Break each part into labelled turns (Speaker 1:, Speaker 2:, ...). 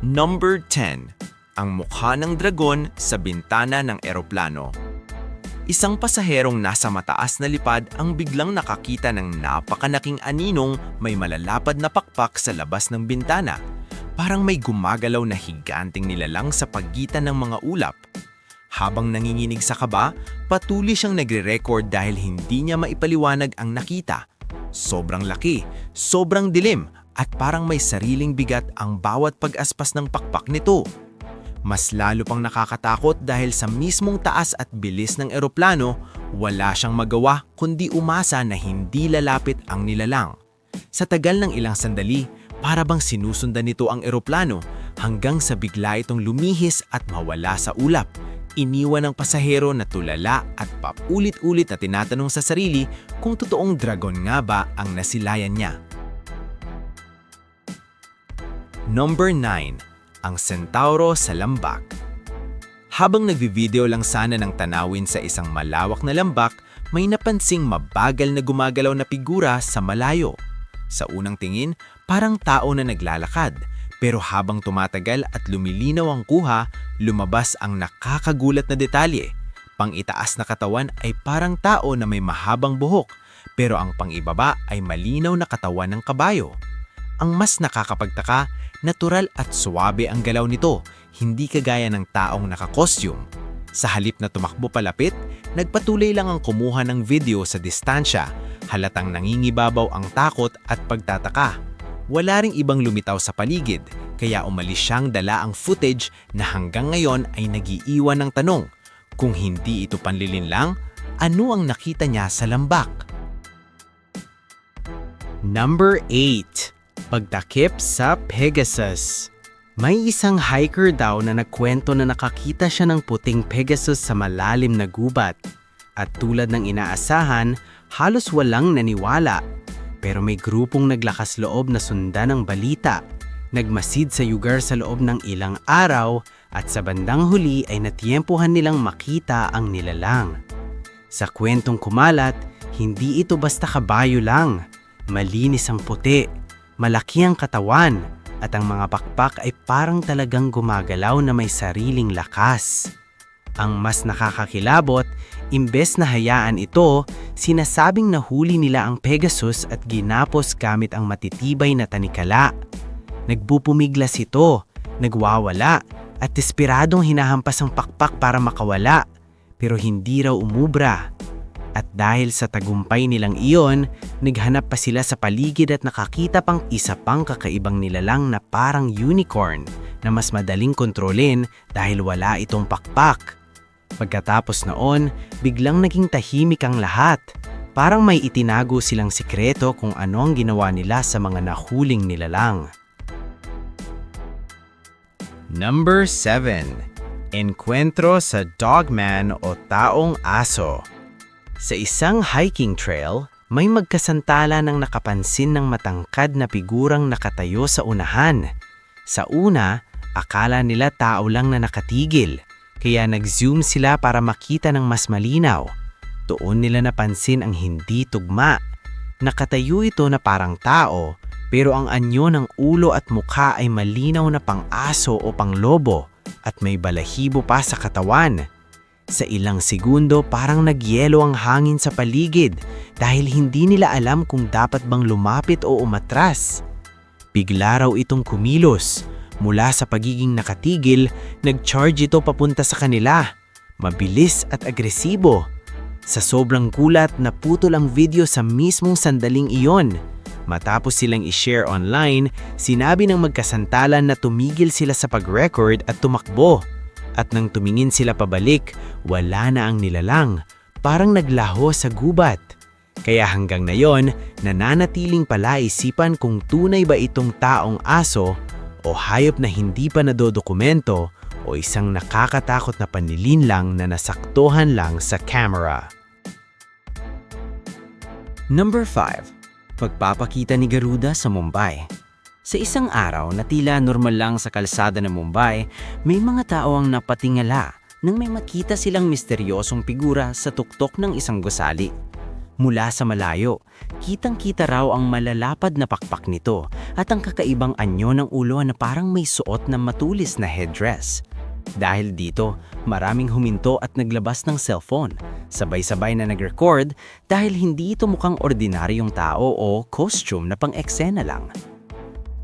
Speaker 1: Number 10. Ang mukha ng dragon sa bintana ng eroplano. Isang pasaherong nasa mataas na lipad ang biglang nakakita ng napakalaking aninong may malalapad na pakpak sa labas ng bintana. Parang may gumagalaw na higanting nilalang sa pagitan ng mga ulap. Habang nanginginig sa kaba, patuloy siyang nagre-record dahil hindi niya maipaliwanag ang nakita. Sobrang laki, sobrang dilim, at parang may sariling bigat ang bawat pag-aspas ng pakpak nito. Mas lalo pang nakakatakot dahil sa mismong taas at bilis ng eroplano, wala siyang magawa kundi umasa na hindi lalapit ang nilalang. Sa tagal ng ilang sandali, para bang sinusundan nito ang eroplano hanggang sa bigla itong lumihis at mawala sa ulap. Iniwan ng pasahero na tulala at paulit-ulit na tinatanong sa sarili kung totoong dragon nga ba ang nasilayan niya. Number 9. Ang Centauro sa lambak. Habang nagvi-video lang sana ng tanawin sa isang malawak na lambak, may napansing mabagal na gumagalaw na figura sa malayo. Sa unang tingin, parang tao na naglalakad. Pero habang tumatagal at lumilinaw ang kuha, lumabas ang nakakagulat na detalye. Pang-itaas na katawan ay parang tao na may mahabang buhok, pero ang pang-ibaba ay malinaw na katawan ng kabayo. Ang mas nakakapagtaka, natural at suwabe ang galaw nito, hindi kagaya ng taong nakakostyum. Sa halip na tumakbo palapit, nagpatuloy lang ang kumuha ng video sa distansya, halatang nangingibabaw ang takot at pagtataka. Wala ring ibang lumitaw sa paligid, kaya umalis siyang dala ang footage na hanggang ngayon ay nag-iiwan ng tanong. Kung hindi ito panlilin lang, ano ang nakita niya sa lambak? Number 8. Pagtakip sa Pegasus. May isang hiker daw na nagkwento na nakakita siya ng puting Pegasus sa malalim na gubat. At tulad ng inaasahan, halos walang naniwala. Pero may grupong naglakas loob na sundan ang balita. Nagmasid sa lugar sa loob ng ilang araw at sa bandang huli ay natiyempuhan nilang makita ang nilalang. Sa kwentong kumalat, hindi ito basta kabayo lang. Malinis ang puti, malaki ang katawan, at ang mga pakpak ay parang talagang gumagalaw na may sariling lakas. Ang mas nakakakilabot, imbes na hayaan ito, sinasabing nahuli nila ang Pegasus at ginapos gamit ang matitibay na tanikala. Nagpupumiglas ito, nagwawala, at desperadong hinahampas ang pakpak para makawala, pero hindi raw umubra. At dahil sa tagumpay nilang iyon, naghanap pa sila sa paligid at nakakita pang isa pang kakaibang nilalang na parang unicorn na mas madaling kontrolin dahil wala itong pakpak. Pagkatapos noon, biglang naging tahimik ang lahat. Parang may itinago silang sikreto kung ano ang ginawa nila sa mga nahuling nilalang. Number 7. Enkwentro sa Dogman o Taong Aso. Sa isang hiking trail, may magkasantala ng nakapansin ng matangkad na figurang nakatayo sa unahan. Sa una, akala nila tao lang na nakatigil, kaya nag-zoom sila para makita ng mas malinaw. Doon nila napansin ang hindi tugma. Nakatayo ito na parang tao, pero ang anyo ng ulo at mukha ay malinaw na pang-aso o pang-lobo at may balahibo pa sa katawan. Sa ilang segundo parang nagyelo ang hangin sa paligid dahil hindi nila alam kung dapat bang lumapit o umatras. Bigla raw itong kumilos. Mula sa pagiging nakatigil, nag-charge ito papunta sa kanila. Mabilis at agresibo. Sa sobrang gulat, naputol ang video sa mismong sandaling iyon. Matapos silang i-share online, sinabi ng magkasantalan na tumigil sila sa pag-record at tumakbo. At nang tumingin sila pabalik, wala na ang nilalang, parang naglaho sa gubat. Kaya hanggang ngayon, nananatiling palaisipan kung tunay ba itong taong aso o hayop na hindi pa nadodokumento o isang nakakatakot na panlilinlang na nasaktuhan lang sa camera. Number 5. Pagpapakita ni Garuda sa Mumbai. Sa isang araw na tila normal lang sa kalsada ng Mumbai, may mga tao ang napatingala nang may makita silang misteryosong figura sa tuktok ng isang gusali. mula sa malayo. Kitang-kita raw ang malalapad na pakpak nito at ang kakaibang anyo ng ulo na parang may suot na matulis na headdress. Dahil dito, maraming huminto at naglabas ng cellphone. Sabay-sabay na nag-record dahil hindi ito mukhang ordinaryong tao o costume na pang-eksena lang.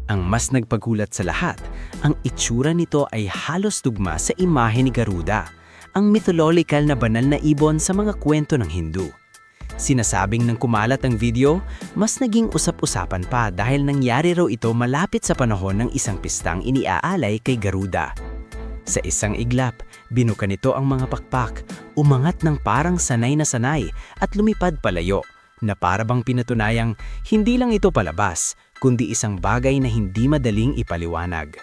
Speaker 1: Ang mas nagpagulat sa lahat, ang itsura nito ay halos tugma sa imahe ni Garuda, ang mythological na banal na ibon sa mga kwento ng Hindu. Sinasabing nang kumalat ang video, mas naging usap-usapan pa dahil nangyari raw ito malapit sa panahon ng isang pistang iniaalay kay Garuda. Sa isang iglap, binuka nito ang mga pakpak, umangat ng parang sanay na sanay at lumipad palayo, na para bang pinatunayang hindi lang ito palabas, kundi isang bagay na hindi madaling ipaliwanag.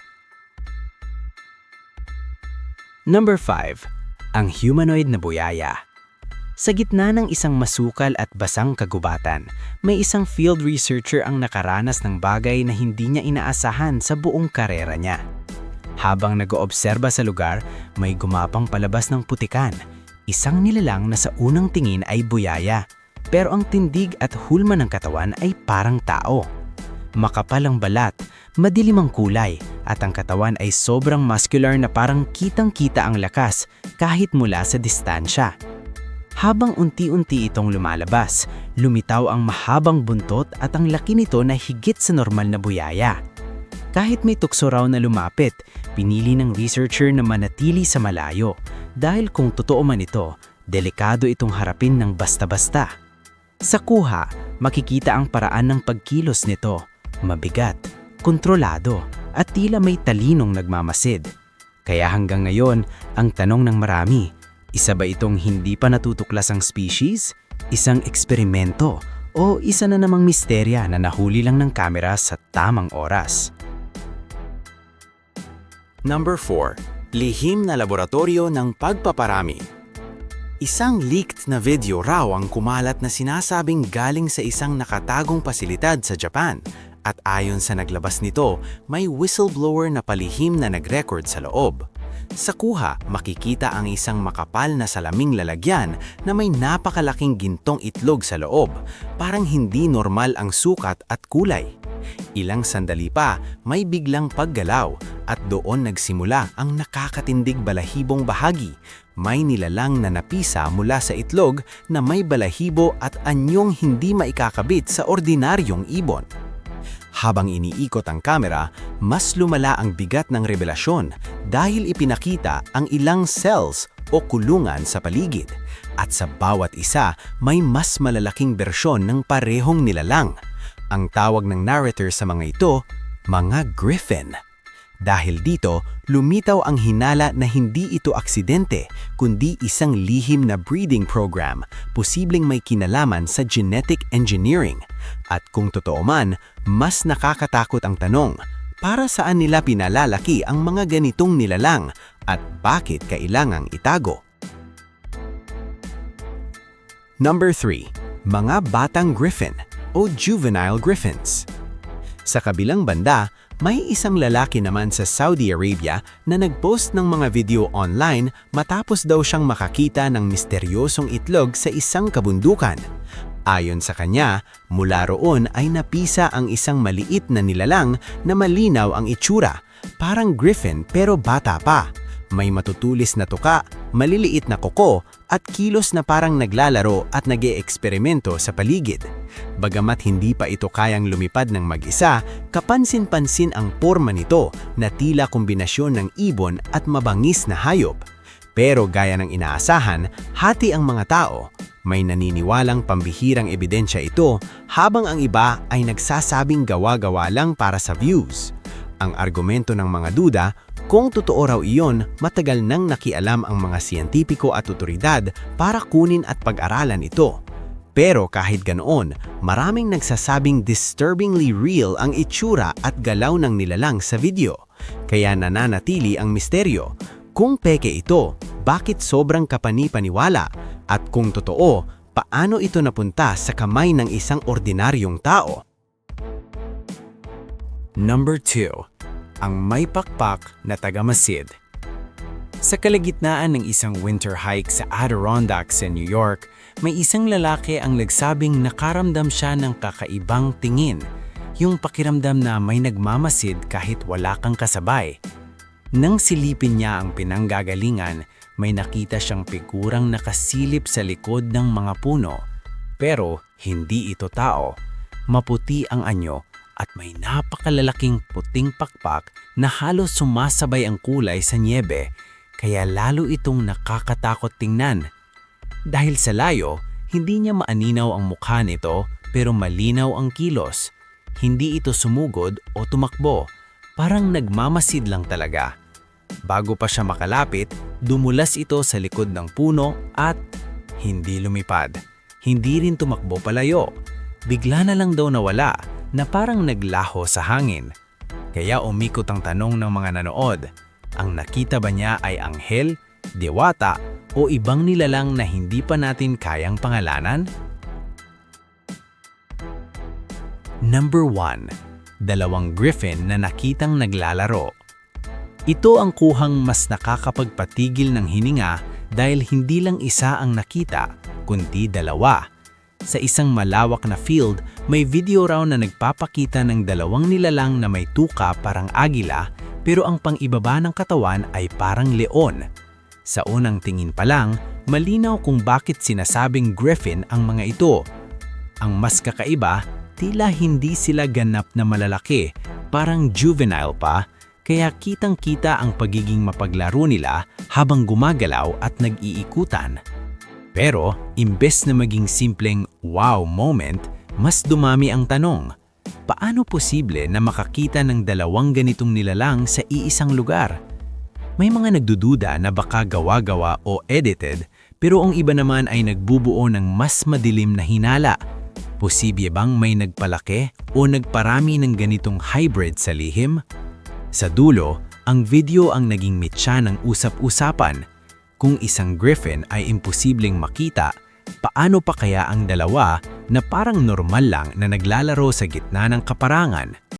Speaker 1: Number 5. Ang humanoid na buyaya. Sa gitna ng isang masukal at basang kagubatan, may isang field researcher ang nakaranas ng bagay na hindi niya inaasahan sa buong karera niya. Habang nag-oobserba sa lugar, may gumapang palabas ng putikan. Isang nilalang na sa unang tingin ay buyaya, pero ang tindig at hulma ng katawan ay parang tao. Makapal ang balat, madilim ang kulay, at ang katawan ay sobrang muscular na parang kitang-kita ang lakas kahit mula sa distansya. Habang unti-unti itong lumalabas, lumitaw ang mahabang buntot at ang laki nito na higit sa normal na buyaya. Kahit may tukso raw na lumapit, pinili ng researcher na manatili sa malayo dahil kung totoo man ito, delikado itong harapin ng basta-basta. Sa kuha, makikita ang paraan ng pagkilos nito, mabigat, kontrolado, at tila may talinong nagmamasid. Kaya hanggang ngayon, ang tanong ng marami, isa ba itong hindi pa natutuklas ang species, isang eksperimento, o isa na namang misterya na nahuli lang ng kamera sa tamang oras? Number 4. Lihim na laboratorio ng pagpaparami. Isang leaked na video raw ang kumalat na sinasabing galing sa isang nakatagong pasilidad sa Japan at ayon sa naglabas nito, may whistleblower na palihim na nag-record sa loob. Sa kuha, makikita ang isang makapal na salaming lalagyan na may napakalaking gintong itlog sa loob, parang hindi normal ang sukat at kulay. Ilang sandali pa, may biglang paggalaw at doon nagsimula ang nakakatindig balahibong bahagi. May nilalang na napisa mula sa itlog na may balahibo at anyong hindi maikakabit sa ordinaryong ibon. Habang iniikot ang kamera, mas lumala ang bigat ng revelasyon dahil ipinakita ang ilang cells o kulungan sa paligid. At sa bawat isa, may mas malalaking bersyon ng parehong nilalang. Ang tawag ng narrator sa mga ito, mga griffin. Dahil dito, lumitaw ang hinala na hindi ito aksidente, kundi isang lihim na breeding program, posibleng may kinalaman sa genetic engineering. At kung totoo man, mas nakakatakot ang tanong, para saan nila pinalalaki ang mga ganitong nilalang at bakit kailangang itago? Number 3. Mga batang griffin o juvenile griffins. Sa kabilang banda, may isang lalaki naman sa Saudi Arabia na nagpost ng mga video online matapos daw siyang makakita ng misteryosong itlog sa isang kabundukan. Ayon sa kanya, mula roon ay napisa ang isang maliit na nilalang na malinaw ang itsura, parang griffin pero bata pa. May matutulis na tuka, maliliit na kuko at kilos na parang naglalaro at nag-eeksperimento sa paligid. Bagamat hindi pa ito kayang lumipad ng mag-isa, kapansin-pansin ang porma nito na tila kombinasyon ng ibon at mabangis na hayop. Pero gaya ng inaasahan, hati ang mga tao. May naniniwalang pambihirang ebidensya ito habang ang iba ay nagsasabing gawa-gawa lang para sa views. Ang argumento ng mga duda, kung totoo raw iyon, matagal nang nakialam ang mga siyentipiko at otoridad para kunin at pag-aralan ito. Pero kahit ganoon, maraming nagsasabing disturbingly real ang itsura at galaw ng nilalang sa video. Kaya nananatili ang misteryo. Kung peke ito, bakit sobrang kapani-paniwala? At kung totoo, paano ito napunta sa kamay ng isang ordinaryong tao? Number 2. Ang may pakpak na tagamasid. Sa kalagitnaan ng isang winter hike sa Adirondacks sa New York, may isang lalaki ang nagsabing nakaramdam siya ng kakaibang tingin, yung pakiramdam na may nagmamasid kahit wala kang kasabay. Nang silipin niya ang pinanggagalingan, may nakita siyang figurang nakasilip sa likod ng mga puno. Pero hindi ito tao. Maputi ang anyo at may napakalalaking puting pakpak na halos sumasabay ang kulay sa nyebe, kaya lalo itong nakakatakot tingnan. Dahil sa layo, hindi niya maaninaw ang mukha nito pero malinaw ang kilos. Hindi ito sumugod o tumakbo, parang nagmamasid lang talaga. Bago pa siya makalapit, dumulas ito sa likod ng puno at hindi lumipad. Hindi rin tumakbo palayo. Bigla na lang daw nawala na parang naglaho sa hangin. Kaya umikot ang tanong ng mga nanood, ang nakita ba niya ay anghel, diwata o ibang nilalang na hindi pa natin kayang pangalanan? Number 1. Dalawang griffin na nakitang naglalaro. Ito ang kuhang mas nakakapagpatigil ng hininga dahil hindi lang isa ang nakita, kundi dalawa. Sa isang malawak na field, may video raw na nagpapakita ng dalawang nilalang na may tuka parang agila pero ang pang-ibaba ng katawan ay parang leon. Sa unang tingin pa lang, malinaw kung bakit sinasabing griffin ang mga ito. Ang mas kakaiba, tila hindi sila ganap na malalaki, parang juvenile pa, kaya kitang-kita ang pagiging mapaglaro nila habang gumagalaw at nag-iikutan. Pero, imbes na maging simpleng wow moment, mas dumami ang tanong. Paano posible na makakita ng dalawang ganitong nilalang sa iisang lugar? May mga nagdududa na baka gawa-gawa o edited, pero ang iba naman ay nagbubuo ng mas madilim na hinala. Posible bang may nagpalaki o nagparami ng ganitong hybrid sa lihim? Sa dulo, ang video ang naging mitya ng usap-usapan. Kung isang griffin ay imposibleng makita, paano pa kaya ang dalawa na parang normal lang na naglalaro sa gitna ng kaparangan?